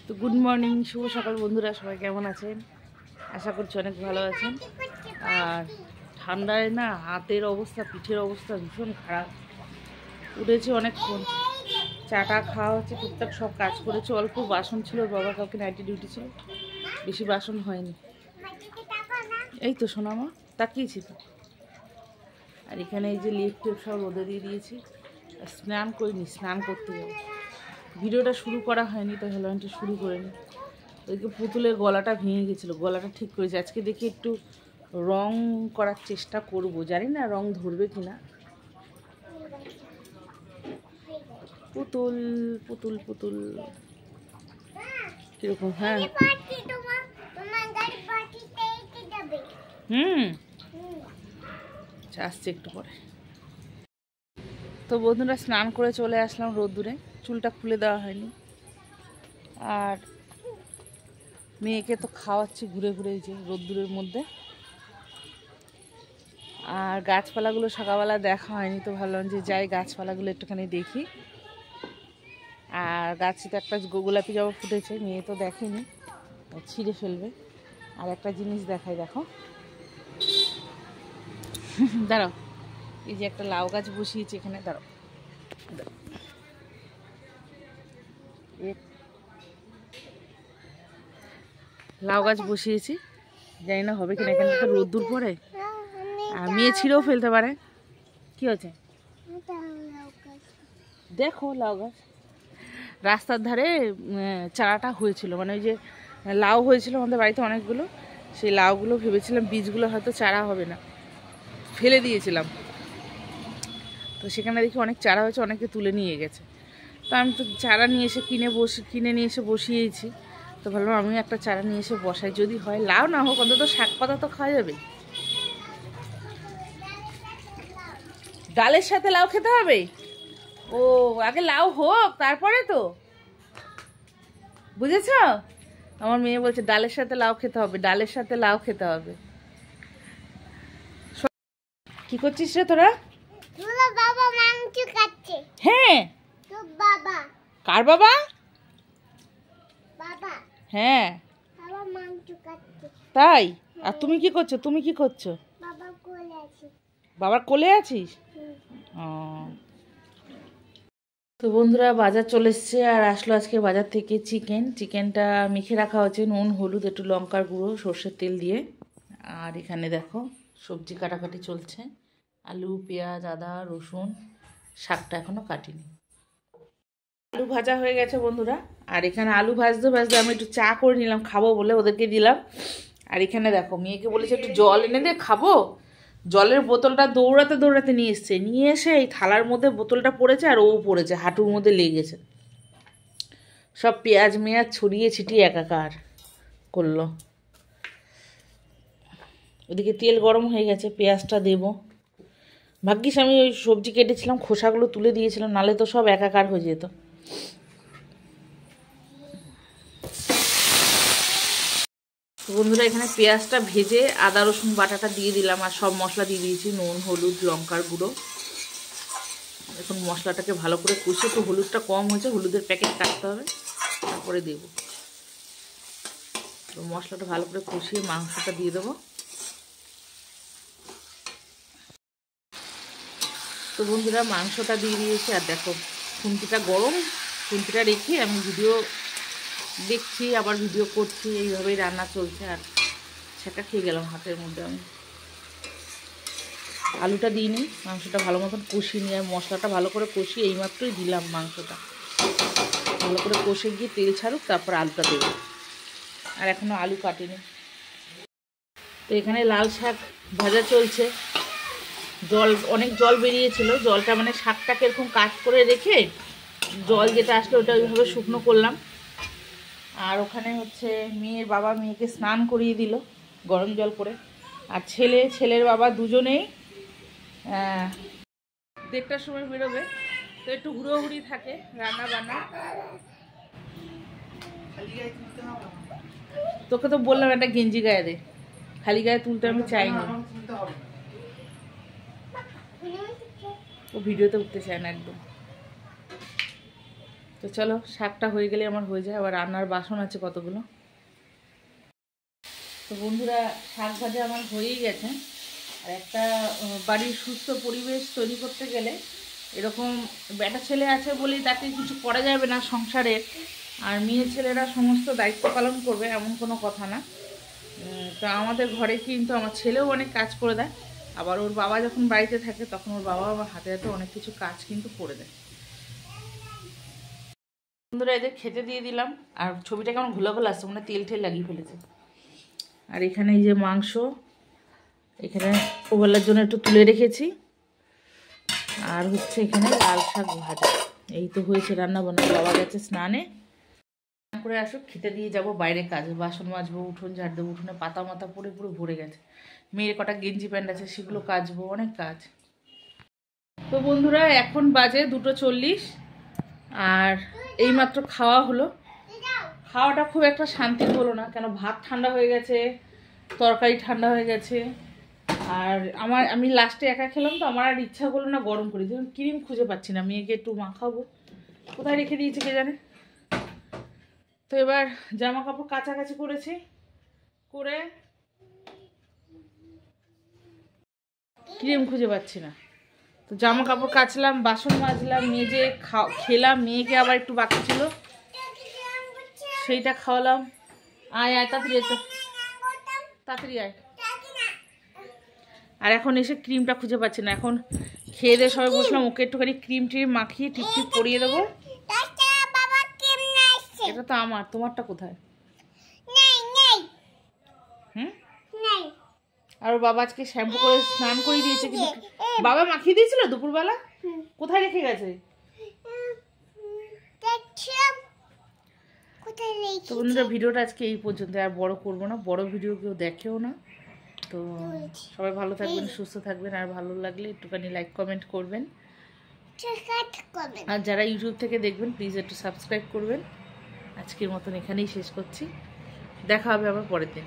তো good morning, শুভ সকাল বন্ধুরা, সবাই কেমন আছেন? আশা করছি অনেক ভালো আছেন। আর ঠান্ডায় না হাতের অবস্থা, পিঠের অবস্থা ভীষণ খারাপ। উঠেছি অনেকক্ষণ, চাটা খাওয়া হচ্ছে, টুকটাক সব কাজ করেছে। অল্প বাসন ছিল, বাবা কাউকে নাইটি ডিউটি ছিল, বেশি বাসন হয়নি। এই তো সোনামা, তাকিয়েছি তো। আর এখানে এই যে লিফট টিপ সব রোদে দিয়ে দিয়েছি। স্নান করিনি, স্নান করতে যাবো। ভিডিওটা শুরু করা হয়নি, তো ভাবলাম একটু শুরু করে নিই। ওইদিকে পুতুলের গলাটা ভেঙে গেছিলো, গলাটা ঠিক করেছে। আজকে দেখি একটু রং করার চেষ্টা করব, জানি না রং ধরবে কিনা। পুতুল পুতুল পুতুল কিরকম? হ্যাঁ আসছে একটু পরে। তো বন্ধুরা, স্নান করে চলে আসলাম রোদ্দুরে, চুলটা খুলে দেওয়া হয়নি। আর মেয়েকে তো খাওয়াচ্ছি ঘুরে ঘুরে, যে রোদ্দুরের মধ্যে। আর গাছপালাগুলো সকালবেলা দেখা হয়নি, তো ভাবলাম যে যাই গাছপালাগুলো একটুখানি দেখি। আর গাছে তো একটা গোলাপি জবা ফুটেছে, মেয়ে তো দেখেনি, ছিঁড়ে ফেলবে। আর একটা জিনিস দেখাই, দেখো। দাঁড়াও, এই যে একটা লাউ গাছ বসিয়েছি এখানে, দাঁড়াও। লাউ গাছ বসিয়েছি, জানি না হবে কিনা, এখানে তো রোদ্দুর পড়ে, আর মেয়ে ছিঁড়েও ফেলতে পারে। কি হচ্ছে দেখো? লাউ গাছ রাস্তার ধারে চারাটা হয়েছিল, মানে ওই যে লাউ হয়েছিল আমাদের বাড়িতে অনেকগুলো, সেই লাউগুলো ভেবেছিলাম বীজগুলো হয়তো চারা হবে না, ফেলে দিয়েছিলাম। তো সেখানে দেখি অনেক চারা হয়েছে, অনেকে তুলে নিয়ে গেছে। তো আমি তো চারা নিয়ে এসে কিনে নিয়ে এসে বসিয়েছি। তো ভাবলাম আমিও একটা চারা নিয়ে এসে বসাই, যদি হয়। লাউ না হোক, অন্তত শাক পাতা তো খাওয়া যাবে। ডালের সাথে লাউ খেতে হবে? ও, আগে লাউ হোক তারপরে তো, বুঝেছ? আমার মেয়ে বলছে ডালের সাথে লাউ খেতে হবে, ডালের সাথে লাউ খেতে হবে। কি করছিস রে তোরা? বাবা মাংস কাটছে। হ্যাঁ, বাবা। কার বাবা? বাবা। হ্যাঁ, বাবা মাংস কাটছে। তাই? আর তুমি কি করছো? তুমি কি করছো? বাবা কোলে আছে। বাবার কোলে আছিস? ও। তো বন্ধুরা, বাজার চলে এসছে, আর আসলো আজকে বাজার থেকে চিকেনটা মেখে রাখা হচ্ছে নুন, হলুদ, একটু লঙ্কার গুঁড়ো, সর্ষের তেল দিয়ে। আর এখানে দেখো সবজি কাটাকাটি চলছে, আলু, পেঁয়াজ, আদা, রসুন। শাকটা এখনও কাটিনি। আলু ভাজা হয়ে গেছে বন্ধুরা। আর এখানে আলু ভাজতে ভাজতে আমি একটু চা করে নিলাম, খাবো বলে ওদেরকে দিলাম। আর এখানে দেখো, মেয়েকে বলেছে একটু জল এনে দে, খাবো। জলের বোতলটা দৌড়াতে দৌড়াতে নিয়ে এসে এই থালার মধ্যে বোতলটা পড়েছে, আর ও পড়েছে, হাঁটুর মধ্যে লেগেছে। সব পেঁয়াজ মেয়াজ ছড়িয়ে ছিটিয়ে একাকার করলো। ওদিকে তেল গরম হয়ে গেছে, পেঁয়াজটা দেবো। ভাগ্যিস আমি ওই সবজি কেটেছিলাম, খোসাগুলো তুলে দিয়েছিলাম, নালে তো সব একাকার হয়ে যেত। বন্ধুরা, এখানে পেঁয়াজটা ভেজে আদা রসুন বাটাটা দিয়ে দিলাম, আর সব মশলা দিয়ে দিয়েছি, নুন, হলুদ, লঙ্কার গুঁড়ো। এখন মশলাটাকে ভালো করে কষিয়ে, তো হলুদটা কম হয়েছে, হলুদের প্যাকেট কাটতে হবে, তারপরে দেব। তো মশলাটা ভালো করে কষিয়ে মাংসটা দিয়ে দেবো। তো বন্ধুরা, মাংসটা দিয়ে দিয়েছি। আর দেখো খুন্তিটা গরম, খুন্তিটা রেখে আমি ভিডিও দেখছি, আবার ভিডিও করছি, এইভাবেই রান্না চলছে। আর সেটা খেয়ে গেলাম হাতের মধ্যে। আমি আলুটা দিইনি, মাংসটা ভালো মতন কষিয়ে নিয়ে, আর মশলাটা ভালো করে কষিয়ে এইমাত্রই দিলাম মাংসটা। ভালো করে কষে গিয়ে তেল ছাড়ুক, তারপর আলুটা দেবো। আর এখনও আলু কাটিনি। তো এখানে লাল শাক ভাজা চলছে। অনেক জল বেরিয়েছিল, জলটা মানে শাকটাকে এরকম কাট করে রেখে জল যেটা আসলো ওটা ওইভাবে শুকনো করলাম। আর ওখানে হচ্ছে মেয়ের বাবা মেয়েকে স্নান করিয়ে দিল গরম জল করে। আর ছেলের বাবা দুজনেই 1:30টার সময় বেরোবে, তো একটু হুড়োহুড়ি থাকে রান্না বান্না। তোকে তো বললাম একটা গেঞ্জি গায়ে দে, খালি গায়ে তুলতে আমি চাইনি। ও ভিডিওতে উঠতে চায় না একদম। তো তো চলো শাকটা হয়ে গেলে আমার হয়ে যায়, আবার রান্নার বাসন আছে কতগুলো। তো বন্ধুরা শাক ভাজা আমার হয়েই গেছে। আর একটা বাড়ির সুস্থ পরিবেশ তৈরি করতে গেলে এরকম বেটা ছেলে আছে বলেই তাকে কিছু করা যাবে না সংসারের, আর মেয়ে ছেলেরা সমস্ত দায়িত্ব পালন করবে এমন কোনো কথা না। তো আমাদের ঘরে কিন্তু আমার ছেলেও অনেক কাজ করে দেয়, আবার ওর বাবা যখন বাড়িতে থাকে তখন ওর বাবা আমার হাতে হাতে অনেক কিছু কাজ কিন্তু করে দেয়। বন্ধুরা এদের খেতে দিয়ে দিলাম, আর ছবিটা কেমন ঘোলা ঘোলা আসছে, মানে তেল ঠেল লাগিয়ে ফেলেছে। আর এখানে এই যে মাংস, এখানে ওবেলার জন্য একটু তুলে রেখেছি, আর হচ্ছে এখানে লাল শাক ভাজা। এই তো হয়েছে রান্না বান্না। বাবা গেছে স্নানে, স্নান করে আসুক, খেতে দিয়ে যাব বাইরে কাজে, বাসন মাজবো, উঠোন ঝাড় দেবো, উঠোনে পাতা মাথা পড়ে পুরো ভরে গেছে, মেয়ের কটা গেঞ্জি প্যান্ট আছে সেগুলো কাচবো, অনেক কাজ। তো বন্ধুরা এখন বাজে 2:40, আর এইমাত্র খাওয়া হলো। খাওয়াটা খুব একটা শান্তির হলো না, কেন ভাত ঠান্ডা হয়ে গেছে, তরকারি ঠান্ডা হয়ে গেছে, আর আমি লাস্টে একা খেলাম তো আমার আর ইচ্ছা করলো না গরম করি, যেমন ক্রিম খুঁজে পাচ্ছি না, মেয়েকে একটু মাখাবো, কোথায় রেখে দিয়েছে কে জানে। তো এবার জামা কাপড় কাচাকাচি করেছি, করে ক্রিম খুঁজে পাচ্ছি না, তো জামা কাপড় কাচলাম, বাসন মাজলাম, মেজে খেলাম, মেয়েকে আবার একটু বাকি ছিল সেইটা খাওয়ালাম। আয় আয় তাড়াতাড়ি, তাড়াতাড়ি আয়। আর এখন এসে ক্রিমটা খুঁজে পাচ্ছি না, এখন খেয়ে দিয়ে সবাই বসলাম, ওকে একটুখানি ক্রিম ট্রিম মাখিয়ে টিপ টিপ পরিয়ে দেবো। এটা তো আমার, তোমারটা কোথায়? হুম, আর ওর বাবা আজকে শ্যাম্পু করে স্নান করে দিয়েছে, কিন্তু বাবা মাখিয়ে দিয়েছিল দুপুরবেলা, কোথায় রেখে গেছে? তো বন্ধুরা ভিডিওটা আজকে এই পর্যন্ত, আর বড় করবো না, বড় ভিডিও কেউ দেখেও না। তো সবাই ভালো থাকবেন, সুস্থ থাকবেন, আর ভালো লাগলে একটুখানি লাইক কমেন্ট করবেন, আর যারা ইউটিউব থেকে দেখবেন প্লিজ একটু সাবস্ক্রাইব করবেন। আজকের মতন এখানেই শেষ করছি, দেখা হবে আবার পরের দিন।